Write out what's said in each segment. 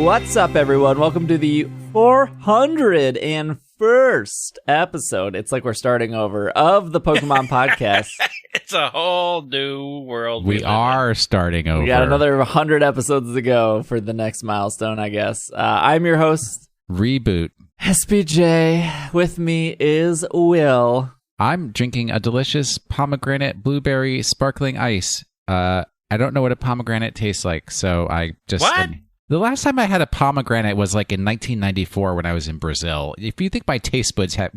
What's up, everyone? Welcome to the 401st episode. It's like we're starting over of the Pokemon podcast. It's a whole new world. We are starting over. We got another 100 episodes to go for the next milestone, I guess. I'm your host, Reboot. SPJ. With me is Will. I'm drinking a delicious pomegranate blueberry sparkling ice. I don't know what a pomegranate tastes like, so I just... What? The last time I had a pomegranate was like in 1994 when I was in Brazil. If you think my taste buds have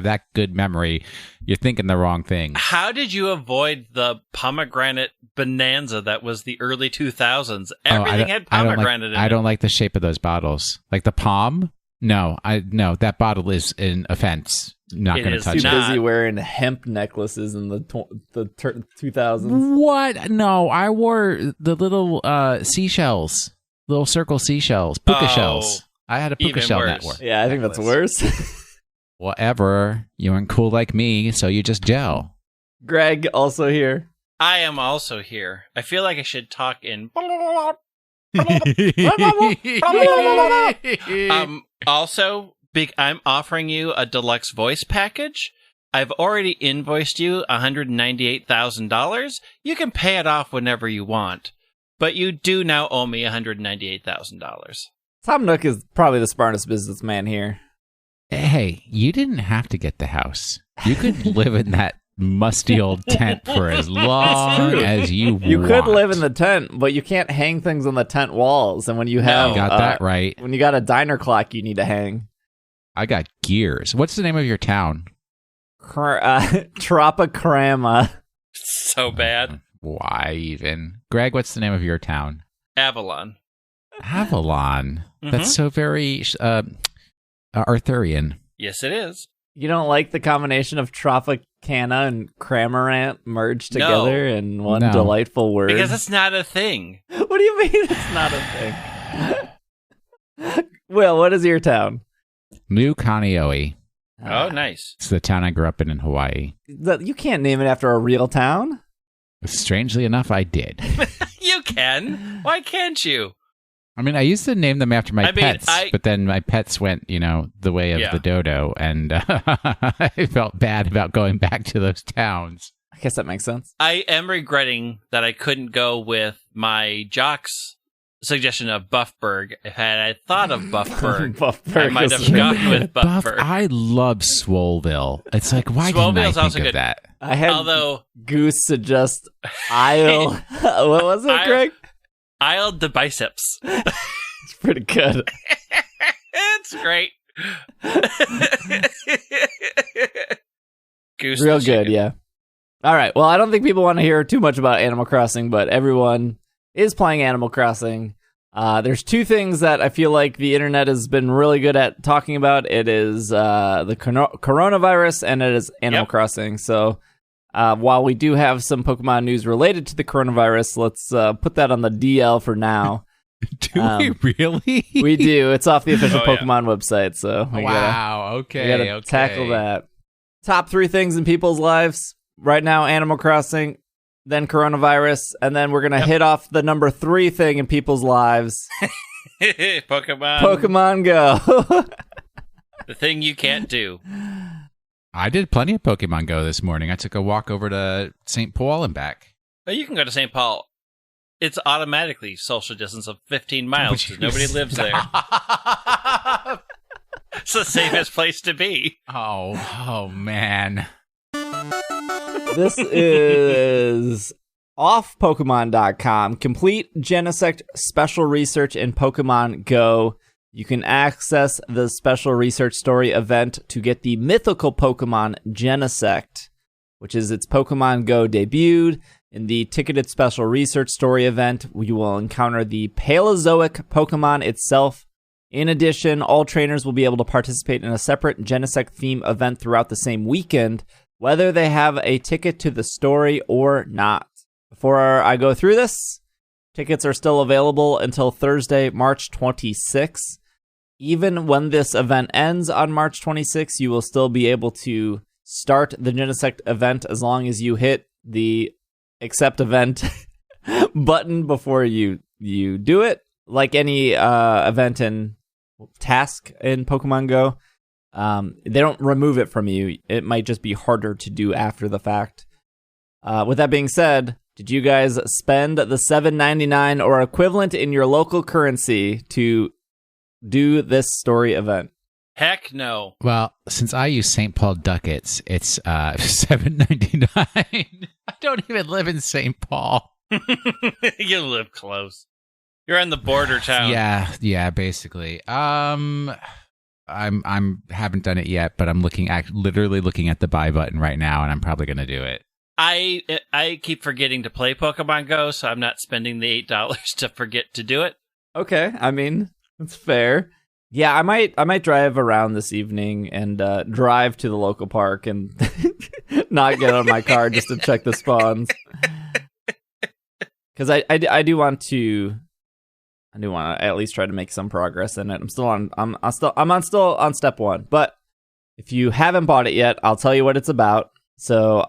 that good memory, you're thinking the wrong thing. How did you avoid the pomegranate bonanza that was the early 2000s? Everything had pomegranate in it. I don't like the shape of those bottles. Like the palm? No, that bottle is an offense. Not going to touch it. Too busy wearing hemp necklaces in the 2000s. What? No, I wore the little seashells. Little circle seashells, puka shells. I had a puka shell network. Yeah, I think that's worse. Whatever. You weren't cool like me, so you just gel. Greg, also here. I am also here. I feel like I should talk in... Also, I'm offering you a deluxe voice package. I've already invoiced you $198,000. You can pay it off whenever you want. But you do now owe me $198,000. Tom Nook is probably the smartest businessman here. Hey, you didn't have to get the house. You could live in that musty old tent for as long as you want. You could live in the tent, but you can't hang things on the tent walls. And when you have... got that right. When you got a diner clock you need to hang. I got gears. What's the name of your town? Tropicrama. So bad. Why even? Greg, what's the name of your town? Avalon. Avalon. That's so very Arthurian. Yes, it is. You don't like the combination of Tropicana and Cramorant merged together in one delightful word? Because it's not a thing. What do you mean it's not a thing? Will, what is your town? New Kaneohe. Oh, nice. It's the town I grew up in Hawaii. You can't name it after a real town. Strangely enough, I did. You can. Why can't you? I mean, I used to name them after my pets, but then my pets went, the way of the dodo, and I felt bad about going back to those towns. I guess that makes sense. I am regretting that I couldn't go with my jock's suggestion of Buffburg. If I thought of Buffburg, I might have gone with Buffburg. I love Swoleville. It's like, why didn't I think of that? I had Goose suggest Isle. What was it, Greg? Isle the biceps. It's pretty good. It's great. Goose real good, yeah. All right. Well, I don't think people want to hear too much about Animal Crossing, but everyone is playing Animal Crossing. There's two things that I feel like the internet has been really good at talking about. It is the coronavirus, and it is Animal Crossing. So while we do have some Pokemon news related to the coronavirus, let's put that on the DL for now. Do we really? We do. It's off the official Pokemon website. So we gotta tackle that. Top 3 things in people's lives right now: Animal Crossing, then coronavirus, and then we're going to hit off the number 3 thing in people's lives. Pokemon Go. The thing you can't do. I did plenty of Pokemon Go this morning. I took a walk over to St. Paul and back. Oh, you can go to St. Paul. It's automatically social distance of 15 miles because nobody lives there. It's the safest place to be. Oh man. This is offpokemon.com. Complete Genesect special research in Pokemon Go. You can access the special research story event to get the mythical Pokemon Genesect, which is its Pokemon Go debuted. In the ticketed special research story event, you will encounter the Paleozoic Pokemon itself. In addition, all trainers will be able to participate in a separate Genesect theme event throughout the same weekend, whether they have a ticket to the story or not. Before I go through this, tickets are still available until Thursday, March 26th. Even when this event ends on March 26th, you will still be able to start the Genesect event as long as you hit the accept event button before you do it. like any event and task in Pokemon Go, they don't remove it from you. It might just be harder to do after the fact. With that being said, did you guys spend the $7.99 or equivalent in your local currency to do this story event? Heck no. Well, since I use St. Paul ducats, it's $7.99. I don't even live in St. Paul. You live close. You're in the border town. Yeah, basically. I'm haven't done it yet, but I'm literally looking at the buy button right now, and I'm probably going to do it. I keep forgetting to play Pokemon Go, so I'm not spending the $8 to forget to do it. Okay, I mean, that's fair. Yeah, I might drive around this evening and drive to the local park and not get out of my car just to check the spawns. Because I do want to at least try to make some progress in it. I'm still on step 1, but if you haven't bought it yet, I'll tell you what it's about. So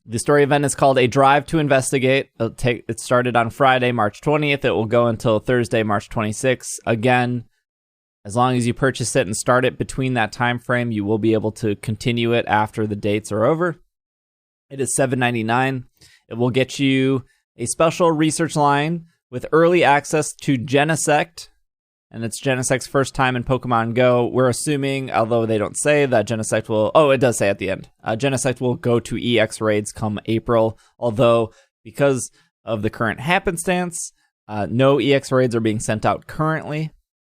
the story event is called A Drive to Investigate. It started on Friday, March 20th. It will go until Thursday, March 26th. Again, as long as you purchase it and start it between that time frame, you will be able to continue it after the dates are over. It is $7.99. It will get you a special research line with early access to Genesect, and it's Genesect's first time in Pokemon Go. We're assuming, although they don't say, that Genesect will... Oh, it does say at the end. Genesect will go to EX raids come April, although because of the current happenstance, no EX raids are being sent out currently,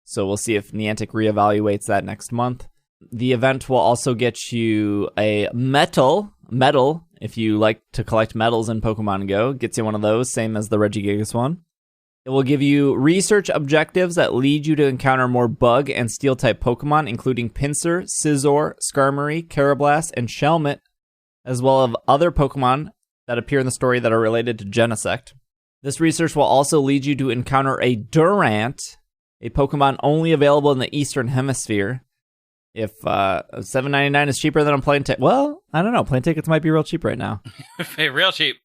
so we'll see if Niantic reevaluates that next month. The event will also get you a medal, if you like to collect medals in Pokemon Go. Gets you one of those, same as the Regigigas one. It will give you research objectives that lead you to encounter more bug and steel-type Pokemon, including Pinsir, Scizor, Skarmory, Karrablast, and Shelmet, as well as other Pokemon that appear in the story that are related to Genesect. This research will also lead you to encounter a Durant, a Pokemon only available in the Eastern Hemisphere. If $7.99 is cheaper than a plane ticket, well, I don't know. Plane tickets might be real cheap right now. Real cheap.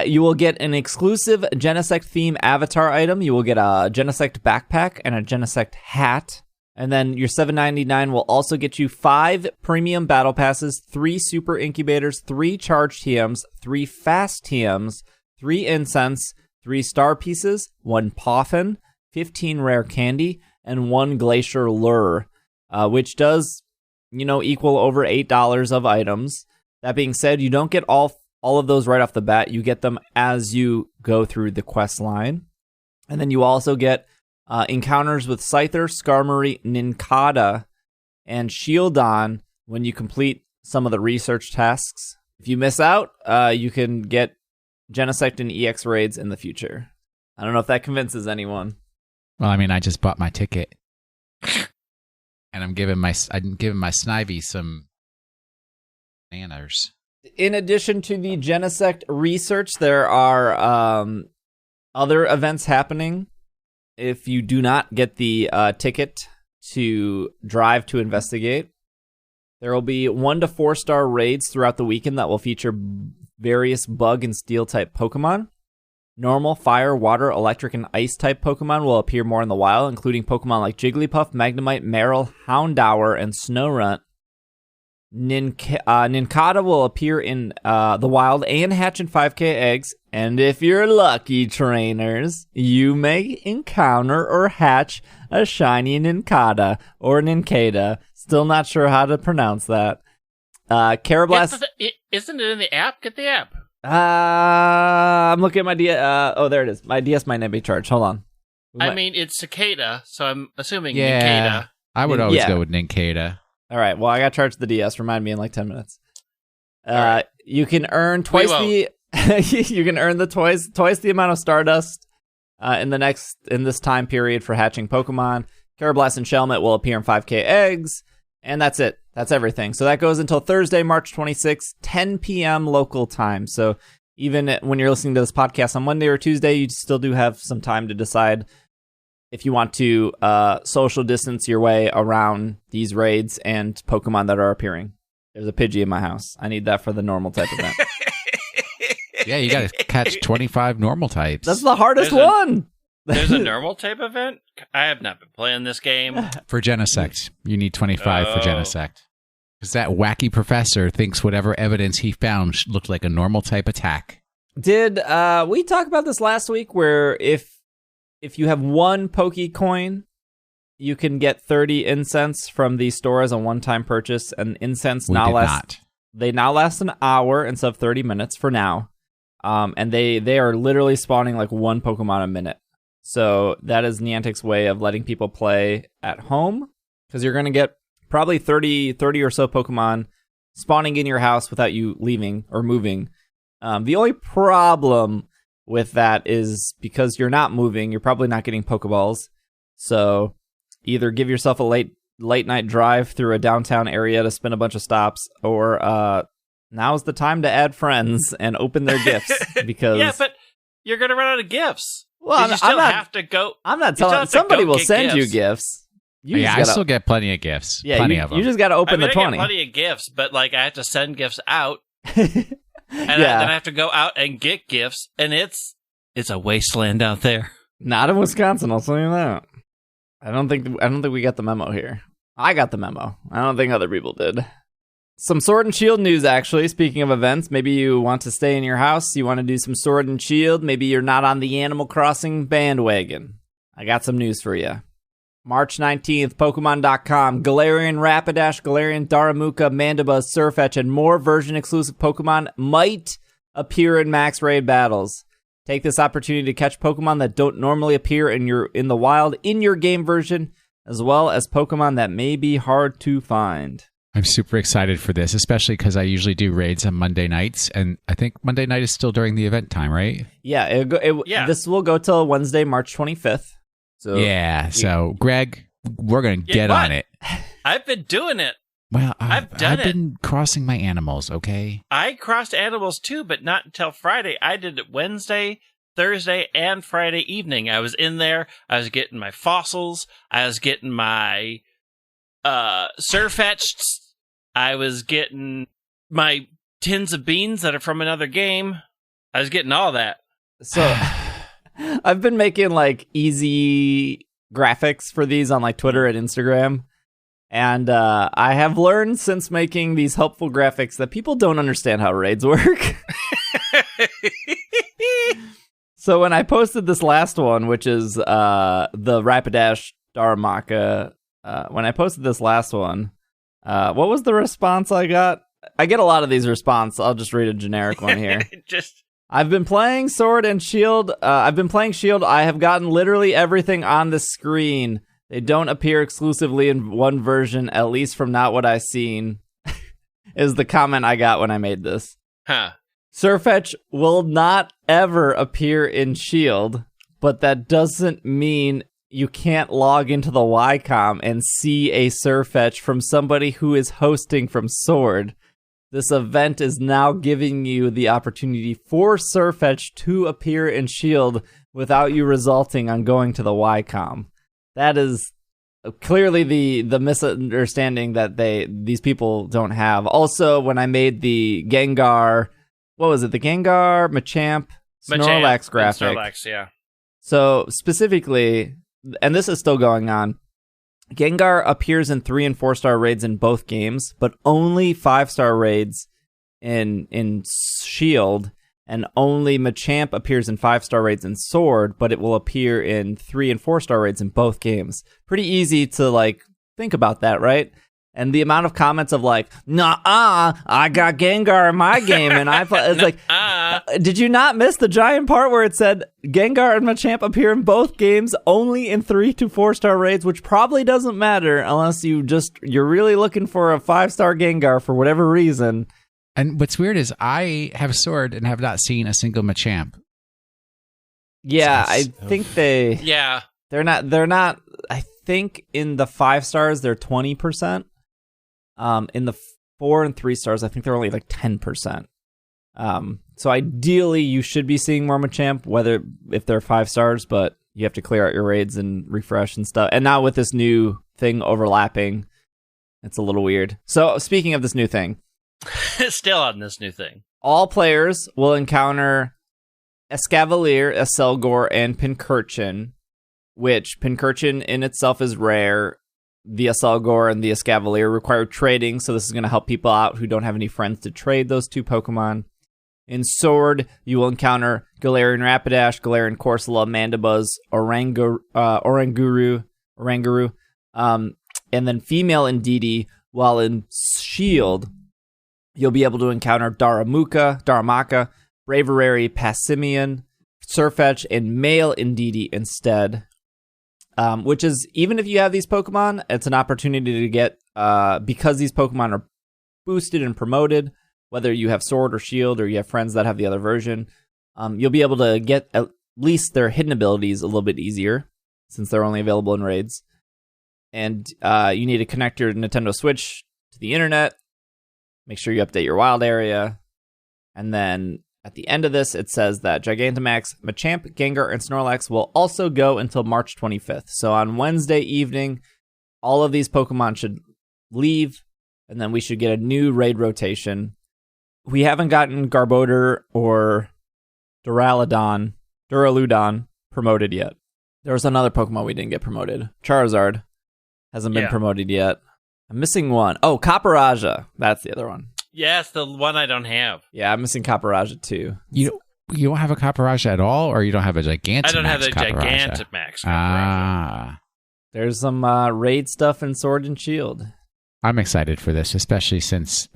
You will get an exclusive Genesect theme avatar item. You will get a Genesect backpack and a Genesect hat. And then your $7.99 will also get you 5 premium battle passes, 3 super incubators, 3 charge TMs, 3 fast TMs, 3 incense, 3 star pieces, 1 Poffin, 15 rare candy, and 1 glacier lure, which does, equal over $8 of items. That being said, you don't get all of those right off the bat. You get them as you go through the quest line. And then you also get encounters with Scyther, Skarmory, Nincada, and Shieldon when you complete some of the research tasks. If you miss out, you can get Genesect and EX raids in the future. I don't know if that convinces anyone. Well, I mean, I just bought my ticket. And I'm giving my Snivy some manners. In addition to the Genesect research, there are other events happening. If you do not get the ticket to Drive to Investigate, there will be 1 to 4 star raids throughout the weekend that will feature various bug and steel type Pokemon. Normal, fire, water, electric, and ice type Pokemon will appear more in the wild, including Pokemon like Jigglypuff, Magnemite, Marill, Houndour, and Snorunt. Nincada will appear in the wild and hatch in 5k eggs, and if you're lucky, trainers, you may encounter or hatch a shiny Nincada or Nincada. Still not sure how to pronounce that. Karrablast... Isn't it in the app? Get the app. I'm looking at my DS. Oh, there it is. My DS might not be charged. Hold on. I mean, it's Cicada, so I'm assuming Nincada. I would always go with Nincada. All right. Well, I got charged the DS. Remind me in like 10 minutes. Right. You can earn twice the. You can earn twice the amount of Stardust in this time period for hatching Pokemon. Karrablast and Shelmet will appear in 5k eggs, and that's it. That's everything. So that goes until Thursday, March 26th, 10 p.m. local time. So even when you're listening to this podcast on Monday or Tuesday, you still do have some time to decide if you want to social distance your way around these raids and Pokemon that are appearing. There's a Pidgey in my house. I need that for the normal type event. Yeah, you got to catch 25 normal types. That's the hardest one. There's a normal type event? I have not been playing this game. For Genesect. You need 25 for Genesect. Because that wacky professor thinks whatever evidence he found looked like a normal type attack. Did we talk about this last week where if you have one Pokecoin, you can get 30 incense from the store as a one-time purchase, and incense now last an hour instead of 30 minutes for now. And they are literally spawning like one Pokemon a minute. So that is Niantic's way of letting people play at home, because you're going to get probably 30 or so Pokemon spawning in your house without you leaving or moving. The only problem with that is because you're not moving, you're probably not getting Pokeballs. So either give yourself a late night drive through a downtown area to spin a bunch of stops, or now's the time to add friends and open their gifts. Because yeah, but you're going to run out of gifts. Well, you still have to go. I'm not telling. Somebody will send you gifts. I still get plenty of gifts. Yeah, plenty of them. You just got to open the 20. I get plenty of gifts, but like I have to send gifts out, and then I have to go out and get gifts, and it's a wasteland out there. Not in Wisconsin, I'll tell you that. I don't think we got the memo here. I got the memo. I don't think other people did. Some Sword and Shield news, actually. Speaking of events, maybe you want to stay in your house, you want to do some Sword and Shield, maybe you're not on the Animal Crossing bandwagon. I got some news for you. March 19th, Pokemon.com, Galarian Rapidash, Galarian Darumaka, Mandibuzz, SwSh, and more version-exclusive Pokemon might appear in Max Raid battles. Take this opportunity to catch Pokemon that don't normally appear in the wild in your game version, as well as Pokemon that may be hard to find. I'm super excited for this, especially because I usually do raids on Monday nights, and I think Monday night is still during the event time, right? Yeah, this will go till Wednesday, March 25th. So so Greg, we're going to get on it. I've been doing it. Well, I've been crossing my animals, okay? I crossed animals too, but not until Friday. I did it Wednesday, Thursday, and Friday evening. I was in there. I was getting my fossils. I was getting my Surfetched. I was getting my tins of beans that are from another game. I was getting all that. So I've been making like easy graphics for these on like Twitter and Instagram. And I have learned since making these helpful graphics that people don't understand how raids work. So when I posted this last one, which is the Rapidash Darumaka, when I posted this last one, what was the response I got? I get a lot of these responses. I'll just read a generic one here. I've been playing Sword and Shield. I've been playing Shield. I have gotten literally everything on the screen. They don't appear exclusively in one version, at least from not what I've seen, is the comment I got when I made this. Huh. Surfetch will not ever appear in Shield, but that doesn't mean you can't log into the Ycom and see a Surfetch from somebody who is hosting from Sword. This event is now giving you the opportunity for Surfetch to appear in Shield without you resulting on going to the Ycom. That is clearly the misunderstanding that these people don't have. Also, when I made the Gengar, what was it? The Gengar, Machamp, Snorlax graphic. Snorlax, yeah. So specifically, and this is still going on, Gengar appears in 3 and 4-star raids in both games, but only 5-star raids in Shield, and only Machamp appears in 5-star raids in Sword, but it will appear in 3 and 4-star raids in both games. Pretty easy to like think about that, right? And the amount of comments of like, nah, I got Gengar in my game, and I play. It's like, did you not miss the giant part where it said Gengar and Machamp appear in both games, only in 3 to 4-star raids, which probably doesn't matter unless you're really looking for a 5-star Gengar for whatever reason. And what's weird is I have Sword and have not seen a single Machamp. Yeah, I think they're not. I think in the 5 stars they're 20%. In the 4 and 3 stars, I think they're only like 10%. So ideally, you should be seeing more Machamp, if they're 5 stars, but you have to clear out your raids and refresh and stuff. And now with this new thing overlapping, it's a little weird. So speaking of this new thing, still on this new thing, all players will encounter Escavalier, Aselgor, and Pincurchin, which Pincurchin in itself is rare. The Aselgor and the Escavalier require trading, so this is going to help people out who don't have any friends to trade those two Pokemon. In Sword, you will encounter Galarian Rapidash, Galarian Corsola, Mandibuzz, Oranguru, and then female Indeedee, while in Shield, you'll be able to encounter Darumaka, Braverary, Passimian, Sirfetch'd, and male Indeedee instead. Which is, even if you have these Pokemon, it's an opportunity to get, because these Pokemon are boosted and promoted, whether you have Sword or Shield or you have friends that have the other version, you'll be able to get at least their hidden abilities a little bit easier, since they're only available in raids. And you need to connect your Nintendo Switch to the internet, make sure you update your wild area, and then at the end of this, it says that Gigantamax, Machamp, Gengar, and Snorlax will also go until March 25th. So on Wednesday evening, all of these Pokemon should leave, and then we should get a new raid rotation. We haven't gotten Garbodor or Duraludon promoted yet. There was another Pokemon we didn't get promoted. Charizard hasn't been promoted yet. I'm missing one. Oh, Capparaja. That's the other one. Yes, the one I don't have. Yeah, I'm missing Capparaja too. You don't have a Capparaja at all, or you don't have a Gigantamax? I don't have the Gigantamax Capparaja. There's some raid stuff in Sword and Shield. I'm excited for this, especially since,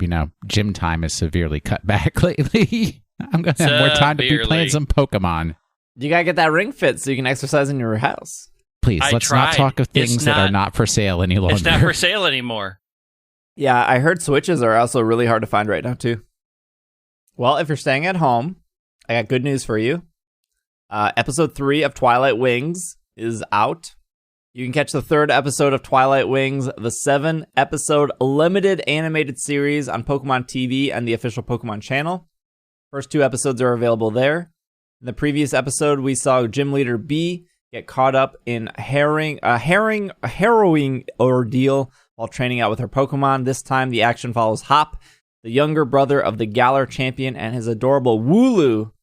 gym time is severely cut back lately. I'm going to have more time to be playing some Pokemon. You got to get that Ring Fit so you can exercise in your house. Please, let's not talk of things that are not for sale any longer. It's not for sale anymore. Yeah, I heard Switches are also really hard to find right now, too. Well, if you're staying at home, I got good news for you. Episode 3 of Twilight Wings is out. You can catch the 3rd episode of Twilight Wings, the 7-episode limited animated series on Pokemon TV and the official Pokemon channel. First 2 episodes are available there. In the previous episode, we saw Gym Leader B get caught up in a harrowing ordeal while training out with her Pokemon. This time, the action follows Hop, the younger brother of the Galar champion, and his adorable Wooloo.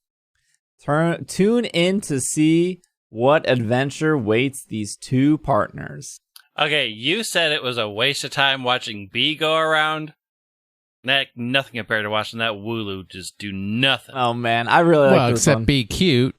Tune in to see what adventure waits these two partners. Okay, you said it was a waste of time watching B go around. Nothing compared to watching that Wooloo just do nothing. Oh, man, I really like this except one. Be cute.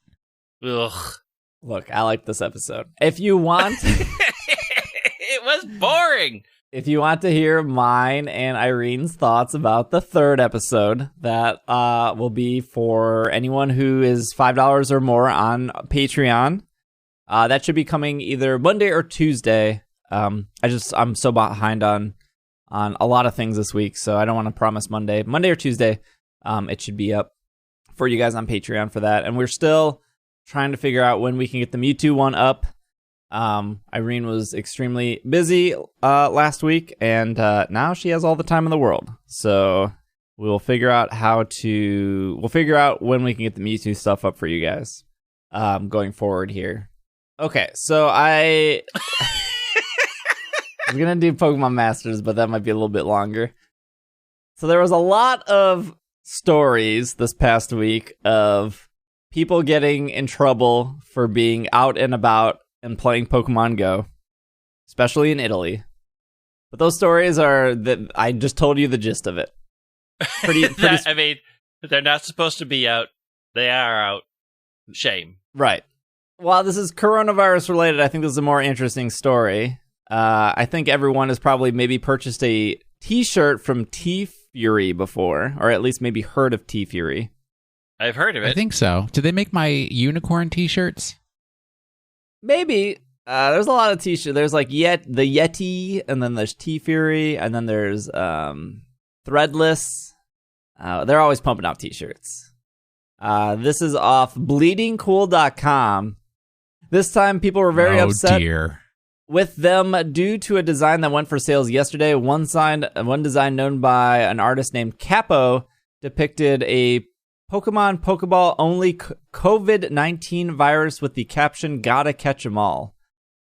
Ugh. Look, I like this episode. If you want... It was boring! If you want to hear mine and Irene's thoughts about the 3rd episode, that will be for anyone who is $5 or more on Patreon. That should be coming either Monday or Tuesday. I'm so behind on a lot of things this week, so I don't want to promise Monday or Tuesday. It should be up for you guys on Patreon for that. And we're still trying to figure out when we can get the Mewtwo one up. Irene was extremely busy last week, and now she has all the time in the world. So we'll figure out when we can get the Mewtwo stuff up for you guys going forward here. Okay, so I was gonna do Pokemon Masters, but that might be a little bit longer. So there was a lot of stories this past week of people getting in trouble for being out and about and playing Pokemon Go, especially in Italy. But those stories are that I just told you the gist of it. I mean, they're not supposed to be out. They are out. Shame. Right. While this is coronavirus related, I think this is a more interesting story. I think everyone has probably maybe purchased a t-shirt from T-Fury before, or at least maybe heard of T-Fury. I've heard of it. I think so. Do they make my unicorn t-shirts? Maybe. There's a lot of t-shirts. There's like the Yeti, and then there's T-Fury, and then there's Threadless. They're always pumping out t-shirts. This is off bleedingcool.com. This time people were very upset with them due to a design that went for sales yesterday. One design known by an artist named Capo depicted a Pokemon Pokeball only COVID-19 virus with the caption "Gotta catch 'em all."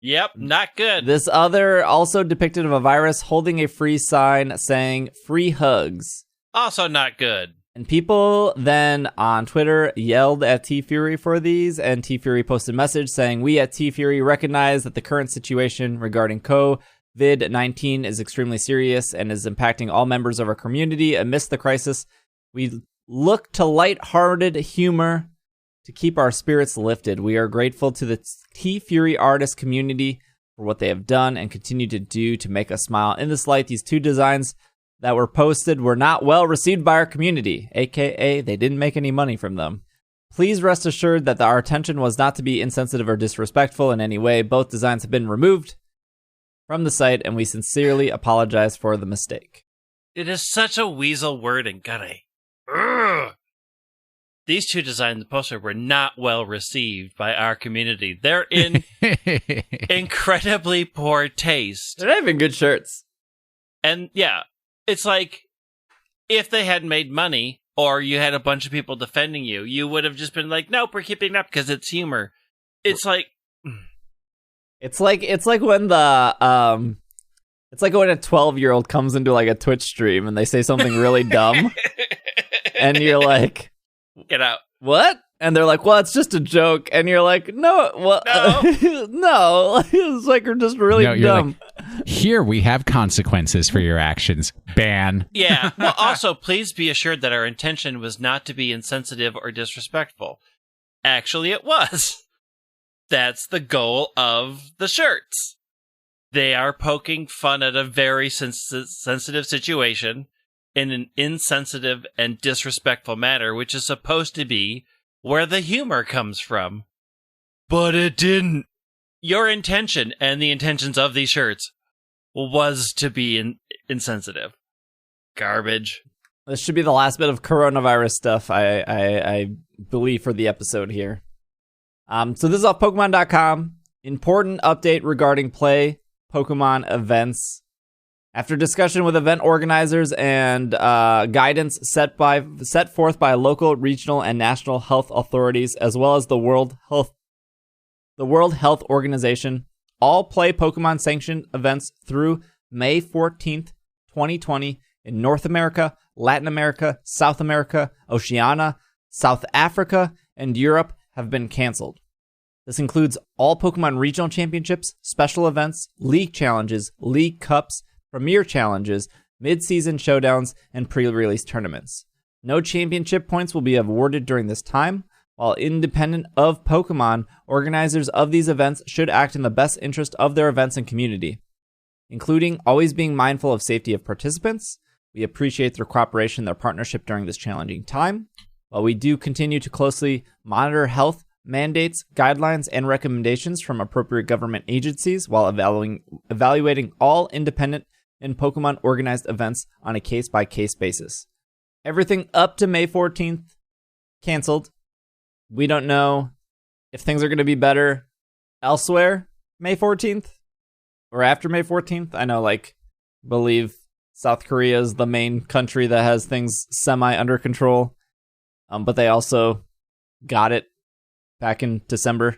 Yep, not good. This other also depicted of a virus holding a free sign saying "Free hugs." Also not good. And people then on Twitter yelled at T-Fury for these, and T-Fury posted a message saying, "We at T-Fury recognize that the current situation regarding COVID-19 is extremely serious and is impacting all members of our community. Amidst the crisis, we look to light-hearted humor to keep our spirits lifted. We are grateful to the T-Fury artist community for what they have done and continue to do to make us smile. In this light, these 2 designs that were posted were not well received by our community, aka they didn't make any money from them. Please rest assured that our intention was not to be insensitive or disrespectful in any way. Both designs have been removed from the site, and we sincerely apologize for the mistake." It is such a weasel wording. Ugh. These 2 designs in the poster were not well received by our community. They're in incredibly poor taste. They're not even good shirts. And yeah, it's like, if they had made money, or you had a bunch of people defending you, you would have just been like, nope, we're keeping it up because it's humor. It's like... It's like when the... It's like when a 12-year-old comes into like a Twitch stream and they say something really dumb. And you're like... Get out. What? And they're like, well, it's just a joke. And you're like, no, well, no. No. It's like you're just really dumb. Like, here we have consequences for your actions. Ban. Yeah. Well, also, please be assured that our intention was not to be insensitive or disrespectful. Actually, it was. That's the goal of the shirts. They are poking fun at a very sensitive situation in an insensitive and disrespectful manner, which is supposed to be where the humor comes from. But it didn't. Your intention, and the intentions of these shirts, was to be insensitive. Garbage. This should be the last bit of coronavirus stuff, I believe, for the episode here. So this is off Pokemon.com. Important update regarding play Pokemon events. After discussion with event organizers and guidance set forth by local, regional, and national health authorities, as well as the World Health Organization, all play Pokemon sanctioned events through May 14th, 2020 in North America, Latin America, South America, Oceania, South Africa, and Europe have been canceled. This includes all Pokemon regional championships, special events, league challenges, league cups, premier challenges, mid-season showdowns, and pre-release tournaments. No championship points will be awarded during this time. While independent of Pokemon, organizers of these events should act in the best interest of their events and community, including always being mindful of safety of participants. We appreciate their cooperation and their partnership during this challenging time. While we do continue to closely monitor health mandates, guidelines, and recommendations from appropriate government agencies while evaluating all independent and Pokemon organized events on a case-by-case basis. Everything up to May 14th, canceled. We don't know if things are going to be better elsewhere May 14th or after May 14th. I know, believe South Korea is the main country that has things semi under control, but they also got it back in December.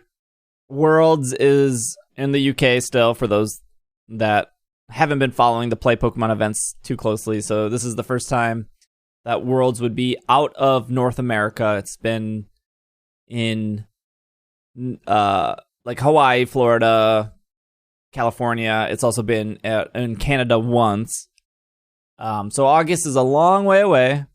Worlds is in the UK still, for those that haven't been following the play Pokemon events too closely. So this is the first time that Worlds would be out of North America. It's been in Hawaii, Florida, California. It's also been in Canada once. So August is a long way away.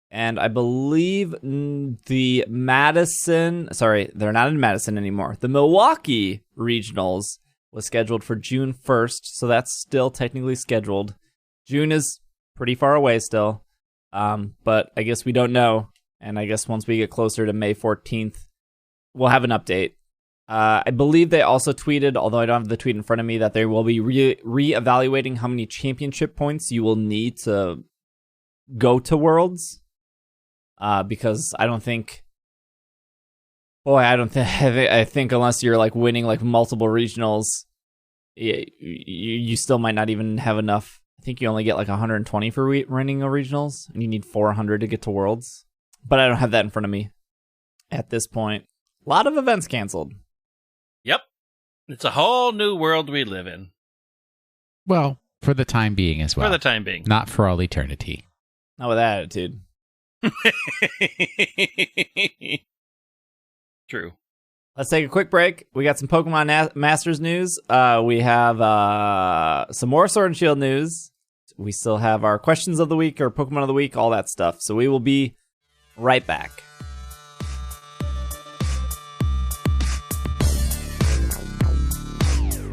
And I believe the they're not in Madison anymore. The Milwaukee Regionals was scheduled for June 1st, so that's still technically scheduled. June is pretty far away still, but I guess we don't know. And I guess once we get closer to May 14th, we'll have an update. I believe they also tweeted, although I don't have the tweet in front of me, that they will be re-evaluating how many championship points you will need to go to Worlds. Because I think unless you're winning multiple regionals, you still might not even have enough. I think you only get 120 for winning a regionals, and you need 400 to get to Worlds. But I don't have that in front of me at this point. A lot of events canceled. Yep. It's a whole new world we live in. Well, for the time being as well. For the time being. Not for all eternity. Not with that attitude. True. Let's take a quick break. We got some Pokemon Masters news. We have some more Sword and Shield news. We still have our questions of the week, or Pokemon of the week, all that stuff. So we will be right back.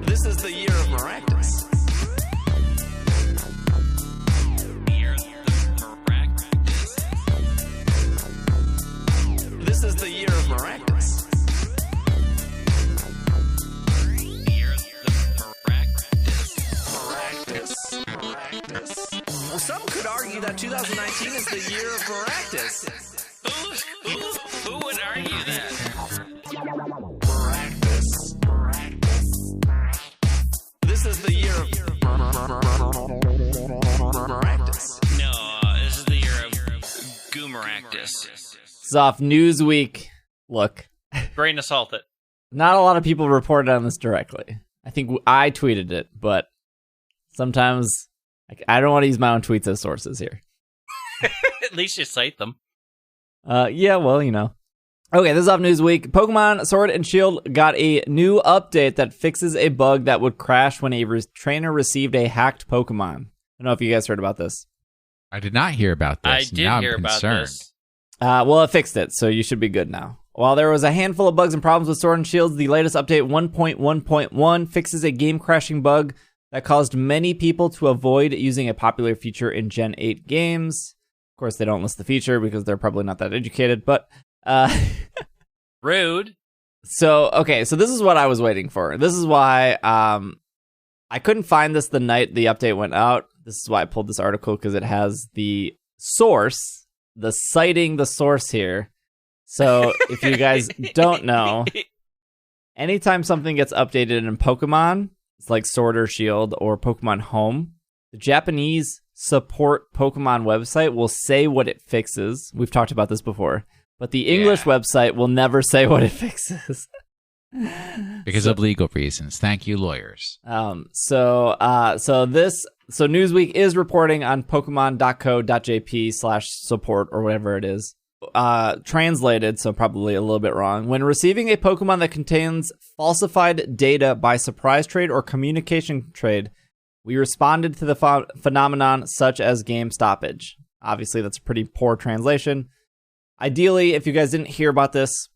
This is the year of Maractus. This is the year of Maractus. Maractus. Well, some could argue that 2019 is the year of Maractus. Who would argue that? This is the year of Maractus. No, this is the year of Goomeractus. It's off Newsweek. Look. Grain of salt it. Not a lot of people reported on this directly. I think I tweeted it, but sometimes I don't want to use my own tweets as sources here. At least you cite them. Yeah, well, you know. Okay, this is off Newsweek. Pokemon Sword and Shield got a new update that fixes a bug that would crash when a trainer received a hacked Pokemon. I don't know if you guys heard about this. I did not hear about this. I did hear about this. Well, it fixed it, so you should be good now. While there was a handful of bugs and problems with Sword and Shield, the latest update 1.1.1 fixes a game-crashing bug that caused many people to avoid using a popular feature in Gen 8 games. Of course, they don't list the feature because they're probably not that educated, but... Rude. So this is what I was waiting for. This is why I couldn't find this the night the update went out. This is why I pulled this article, because it has the source, the source here. So if you guys don't know, anytime something gets updated in Pokemon, it's like Sword or Shield or Pokemon Home, the Japanese support Pokemon website will say what it fixes. We've talked about this before. But the English website will never say what it fixes. Because of legal reasons. Thank you, lawyers. So Newsweek is reporting on pokemon.co.jp/support or whatever it is. Translated, so probably a little bit wrong. When receiving a Pokemon that contains falsified data by surprise trade or communication trade, we responded to the phenomenon such as game stoppage. Obviously, that's a pretty poor translation. Ideally, if you guys didn't hear about this,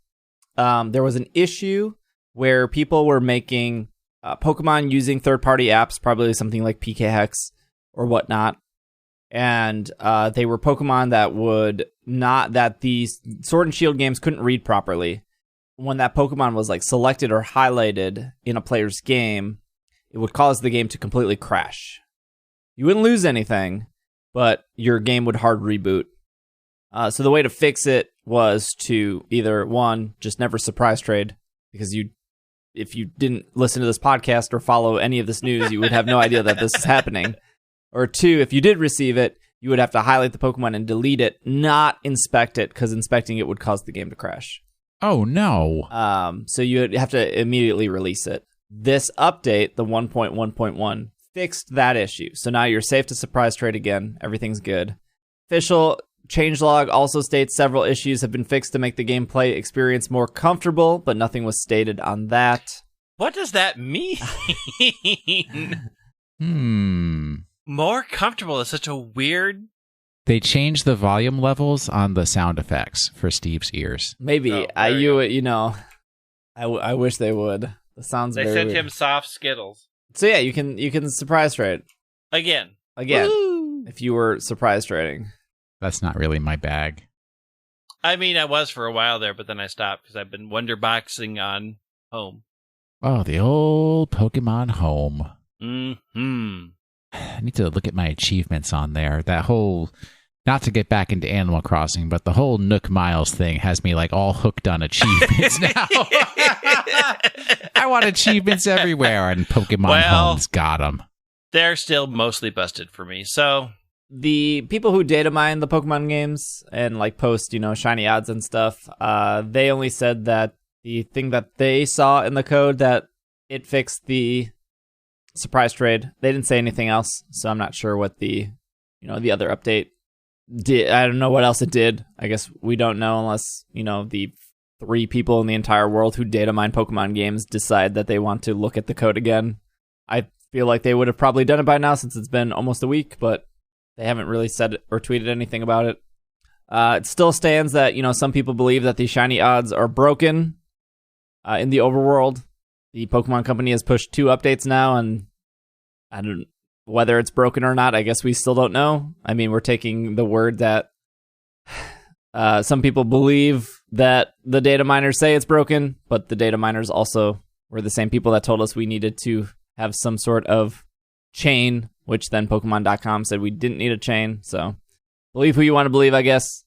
there was an issue where people were making Pokemon using third-party apps, probably something like PKHex or whatnot, and they were Pokemon that these Sword and Shield games couldn't read properly. When that Pokemon was like selected or highlighted in a player's game, it would cause the game to completely crash. You wouldn't lose anything, but your game would hard reboot. So the way to fix it was to either, one, just never surprise trade, because if you didn't listen to this podcast or follow any of this news, you would have no idea that this is happening. Or two, if you did receive it, you would have to highlight the Pokemon and delete it, not inspect it, because inspecting it would cause the game to crash. Oh, no. So you would have to immediately release it. This update, the 1.1.1, fixed that issue. So now you're safe to surprise trade again. Everything's good. Official changelog also states several issues have been fixed to make the gameplay experience more comfortable, but nothing was stated on that. What does that mean? More comfortable is such a weird... They changed the volume levels on the sound effects for Steve's ears. Maybe. I wish they would. It sounds They very sent weird. him soft Skittles. So yeah, you can surprise trade. Again. Woo! If you were surprise trading. That's not really my bag. I mean, I was for a while there, but then I stopped because I've been wonder boxing on Home. Oh, the old Pokemon Home. Mm-hmm. I need to look at my achievements on there. That whole, not to get back into Animal Crossing, but the whole Nook Miles thing has me like all hooked on achievements now. I want achievements everywhere, and Pokemon Home's got them. They're still mostly busted for me, so... The people who data mine the Pokemon games and like post, shiny odds and stuff, they only said that the thing that they saw in the code that it fixed the surprise trade. They didn't say anything else, so I'm not sure what the other update I don't know what else it did. I guess we don't know unless, the 3 people in the entire world who data mine Pokemon games decide that they want to look at the code again. I feel like they would have probably done it by now since it's been almost a week, but they haven't really said or tweeted anything about it. It still stands that, some people believe that the shiny odds are broken in the overworld. The Pokemon Company has pushed 2 updates now, and whether it's broken or not, I guess we still don't know. I mean, we're taking the word that some people believe that the data miners say it's broken, but the data miners also were the same people that told us we needed to have some sort of chain, which then Pokemon.com said we didn't need a chain. So believe who you want to believe, I guess.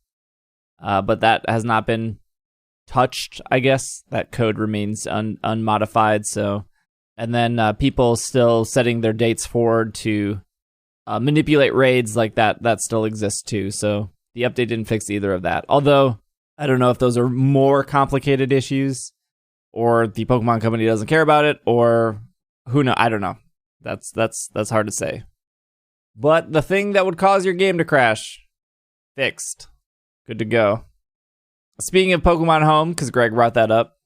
But that has not been touched, I guess. That code remains unmodified. So, and then people still setting their dates forward to manipulate raids like that still exists too. So the update didn't fix either of that. Although I don't know if those are more complicated issues, or the Pokemon Company doesn't care about it, or who knows? I don't know. That's hard to say. But the thing that would cause your game to crash, fixed. Good to go. Speaking of Pokemon Home, because Greg brought that up,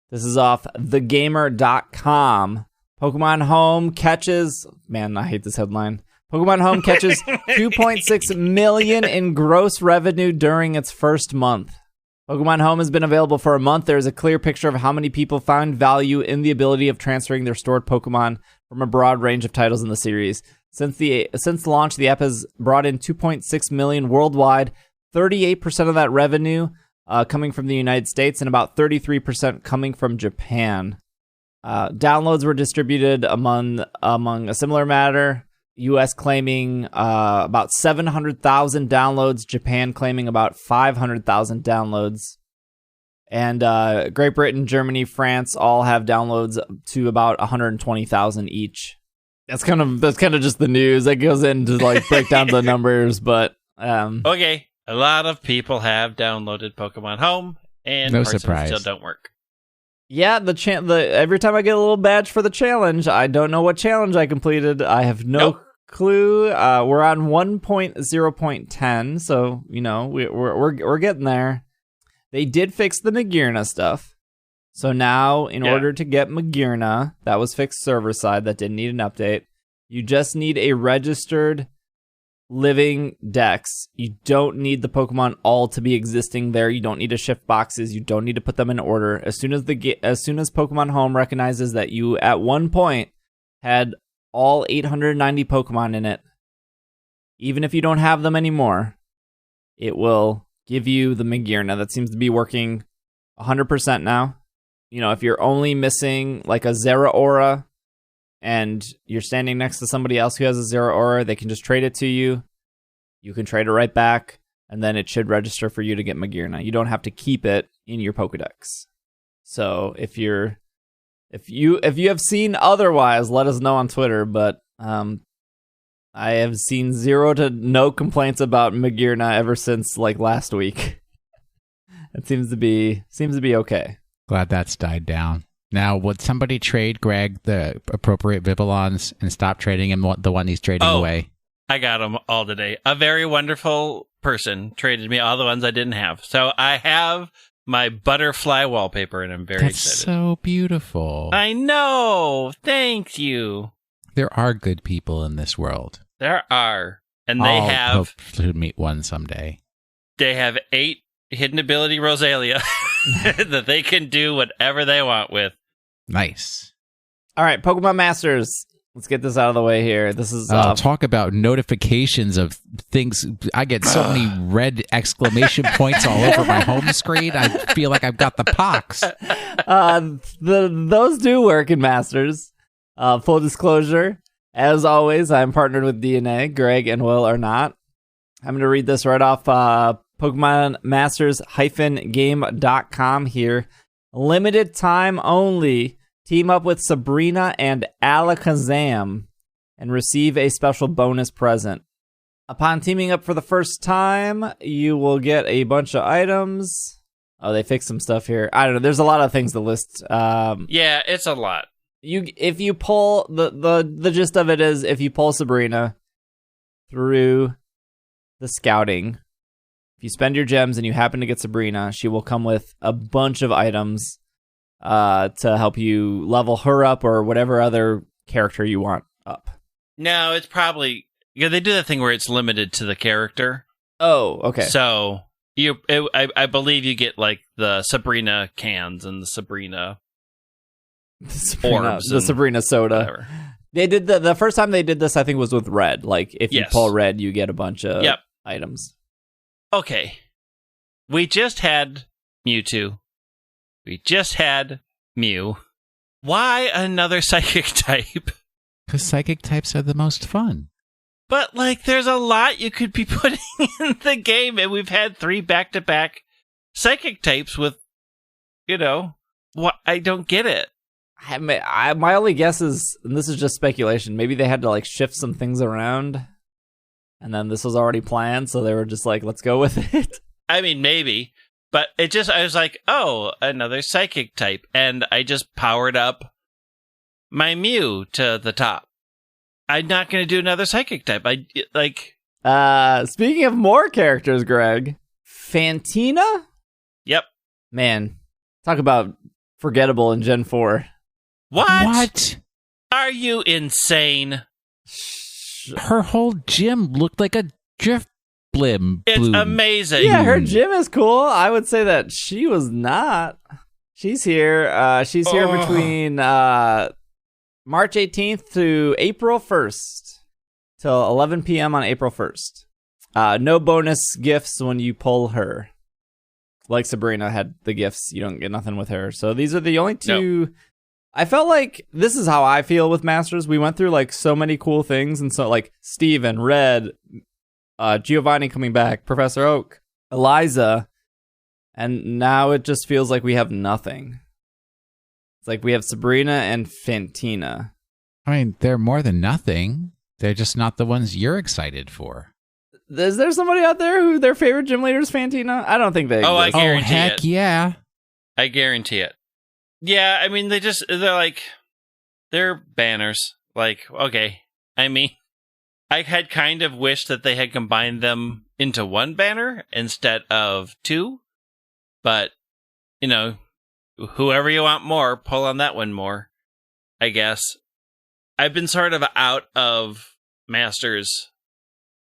this is off thegamer.com. Pokemon Home catches... Man, I hate this headline. Pokemon Home catches 2.6 million in gross revenue during its first month. Pokemon Home has been available for a month. There is a clear picture of how many people found value in the ability of transferring their stored Pokemon from a broad range of titles in the series. Since launch, the app has brought in 2.6 million worldwide, 38% of that revenue coming from the United States, and about 33% coming from Japan. Downloads were distributed among a similar matter. U.S. claiming about 700,000 downloads, Japan claiming about 500,000 downloads, and Great Britain, Germany, France all have downloads to about 120,000 each. That's kind of just the news that goes in to break down the numbers, but okay, a lot of people have downloaded Pokemon Home, and no parts of it surprise. still don't work. Yeah, every time I get a little badge for the challenge, I don't know what challenge I completed. I have no clue. We're on 1.0.10, so we're getting there. They did fix the Magearna stuff, so now in order to get Magearna, that was fixed server side. That didn't need an update. You just need a registered living dex. You don't need the Pokemon all to be existing there. You don't need to shift boxes. You don't need to put them in order. As soon as Pokemon Home recognizes that you at one point had all 890 Pokemon in it, even if you don't have them anymore, it will give you the Magearna. That seems to be working 100% now. If you're only missing like a Zeraora and you're standing next to somebody else who has a Zeraora, they can just trade it to you. You can trade it right back, and then it should register for you to get Magearna. You don't have to keep it in your Pokedex. So if you have seen otherwise, let us know on Twitter. But I have seen 0 to no complaints about Magearna ever since last week. It seems to be okay. Glad that's died down. Now, would somebody trade Greg the appropriate Vivillons and stop trading him the one he's trading away? I got them all today. A very wonderful person traded me all the ones I didn't have. So I have my butterfly wallpaper, and I'm very excited. That's so beautiful. I know. Thank you. There are good people in this world. There are. And I'll they hope to meet one someday. They have 8 hidden ability Rosalia that they can do whatever they want with. Nice. All right, Pokemon Masters. Let's get this out of the way here. This is talk about notifications of things. I get so many red exclamation points all over my home screen. I feel like I've got the pox. Those do work in Masters. Full disclosure, as always, I'm partnered with DNA. Greg and Will are not. I'm going to read this right off Pokemon Masters-game.com here. Limited time only. Team up with Sabrina and Alakazam and receive a special bonus present. Upon teaming up for the first time, you will get a bunch of items. Oh, they fixed some stuff here. I don't know. There's a lot of things to list. Yeah, it's a lot. If you pull the gist of it is if you pull Sabrina through the scouting, if you spend your gems and you happen to get Sabrina, she will come with a bunch of items to help you level her up or whatever other character you want up. No, it's probably... Yeah, they do that thing where it's limited to the character. Oh, okay. So, I believe you get, like, the Sabrina cans and the Sabrina orbs. The Sabrina soda. Whatever. They did the first time they did this, I think, was with red. Like, if you pull red, you get a bunch of items. Okay. We just had Mewtwo. We just had Mew. Why another psychic type? Because psychic types are the most fun. But, like, there's a lot you could be putting in the game, and we've had 3 back-to-back psychic types with, what? I don't get it. My only guess is, and this is just speculation, maybe they had to, like, shift some things around, and then this was already planned, so they were just like, let's go with it. I mean, maybe. But I was like, oh, another psychic type, and I just powered up my Mew to the top. I'm not going to do another psychic type. Speaking of more characters, Greg, Fantina? Yep. Man, talk about forgettable in Gen 4. What? Are you insane? Her whole gym looked like a drift bloom. It's amazing. Yeah, her gym is cool. I would say that she was not. She's here. She's here between March 18th to April 1st till 11 p.m. on April 1st. No bonus gifts when you pull her. Like Sabrina had the gifts, you don't get nothing with her. So these are the only two. Nope. I felt like this is how I feel with Masters. We went through like so many cool things, and so like Steven, Red, Giovanni coming back, Professor Oak, Eliza, and now it just feels like we have nothing. It's like we have Sabrina and Fantina. I mean, they're more than nothing. They're just not the ones you're excited for. Is there somebody out there who their favorite gym leader is Fantina? I don't think they exist. I guarantee heck it. Yeah. I guarantee it. Yeah, I mean, they're banners. Like, okay. I mean, I had kind of wished that they had combined them into one banner instead of 2. But, whoever you want more, pull on that one more, I guess. I've been sort of out of Masters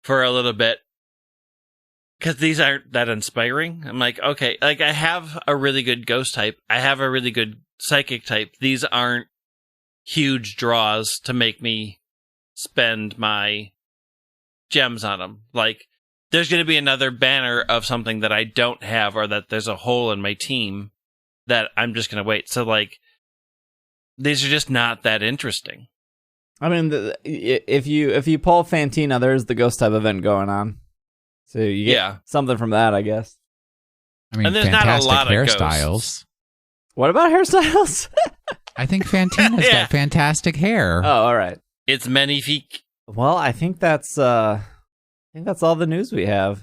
for a little bit because these aren't that inspiring. I'm like, okay, like I have a really good ghost type. I have a really good psychic type. These aren't huge draws to make me spend my gems on them. Like, there's going to be another banner of something that I don't have, or that there's a hole in my team that I'm just going to wait. So, like, these are just not that interesting. I mean, if you pull Fantina, there's the ghost type event going on, so you get something from that, I guess. I mean, and there's fantastic not a lot hairstyles. Of ghosts. What about hairstyles? I think Fantina's got fantastic hair. Oh, all right. It's magnifique. Well, I think that's all the news we have.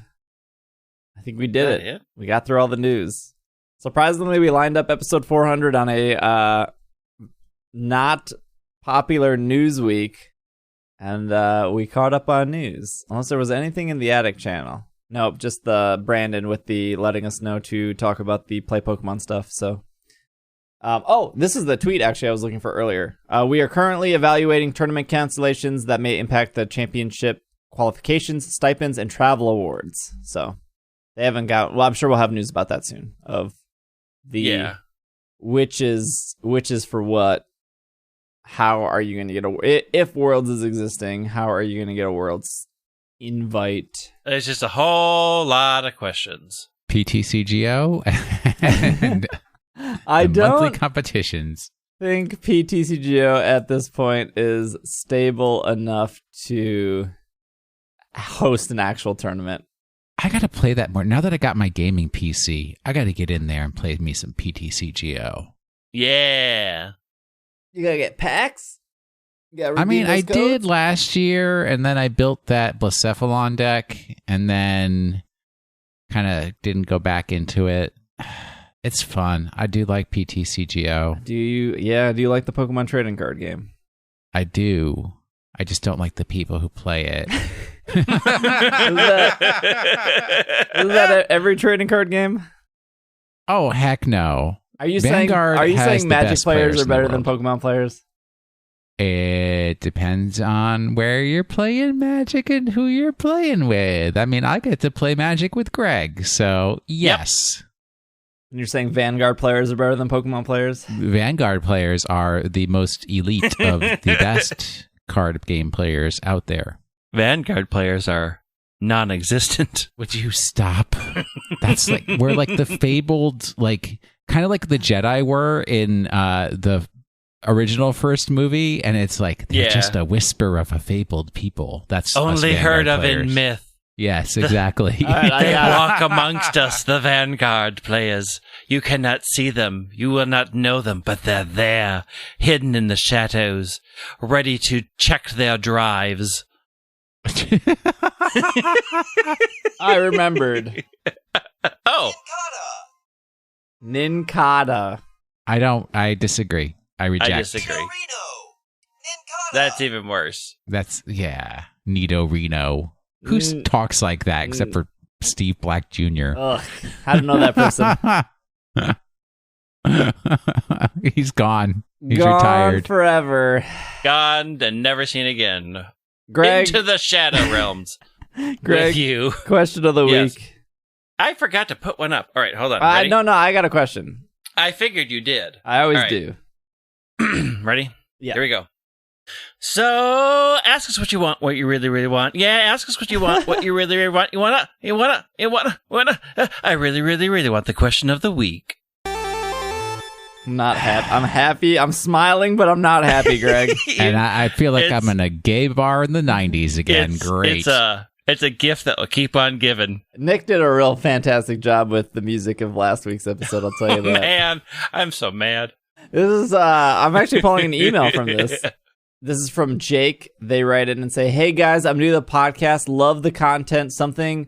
I think we did it. Yeah. We got through all the news. Surprisingly, we lined up episode 400 on a not popular news week, and we caught up on news. Unless there was anything in the Attic channel. Nope, just the Brandon with the letting us know to talk about the Play Pokemon stuff. So, this is the tweet actually I was looking for earlier. We are currently evaluating tournament cancellations that may impact the championship qualifications, stipends, and travel awards. So they haven't got. Well, I'm sure we'll have news about that soon. Of the which is for what. How are you going to get if Worlds is existing? How are you going to get a Worlds invite? There's just a whole lot of questions. PTCGO and I don't monthly competitions. Think PTCGO at this point is stable enough to host an actual tournament. I got to play that more. Now that I got my gaming PC, I got to get in there and play me some PTCGO. Yeah. You gotta get packs? I mean, I did last year, and then I built that Blacephalon deck, and then kind of didn't go back into it. It's fun. I do like PTCGO. Do you like the Pokemon trading card game? I do. I just don't like the people who play it. Isn't that every trading card game? Oh, heck no. Are you Vanguard has saying the Magic best players are in the better than world. Pokemon players? It depends on where you're playing Magic and who you're playing with. I mean, I get to play Magic with Greg, so yes. And you're saying Vanguard players are better than Pokemon players? Vanguard players are the most elite of the best card game players out there. Vanguard players are non-existent. Would you stop? That's like, we're like the fabled, like, kind of like the Jedi were in the original first movie, and it's like they're just a whisper of a fabled people. That's only heard of players. in myth. Yes, exactly. They walk amongst us, the Vanguard players. You cannot see them, you will not know them, but they're there, hidden in the shadows, ready to check their drives. I remembered. Oh, Nincada. I disagree. I reject. I disagree. That's even worse. That's, Nito Reno. Who talks like that except for Steve Black Jr.? Ugh, I don't know that person. He's gone. He's Gone retired. forever. Gone and never seen again. Greg, Into the shadow realms. Greg, With you. question of the Yes. week. I forgot to put one up. All right, hold on. Ready? No, I got a question. I figured you did. I always All right. do. Ready? Yeah. Here we go. So, ask us what you want, what you really, really want. Yeah, ask us what you want, what you really, really want. You wanna. I really, really, really want the question of the week. I'm not happy. I'm happy. I'm smiling, but I'm not happy, Greg. And I feel like I'm in a gay bar in the 90s again. Great. It's a gift that will keep on giving. Nick did a real fantastic job with the music of last week's episode, I'll tell you that. Man, I'm so mad. This is, I'm actually pulling an email from this. This is from Jake. They write in and say, "Hey guys, I'm new to the podcast. Love the content. Something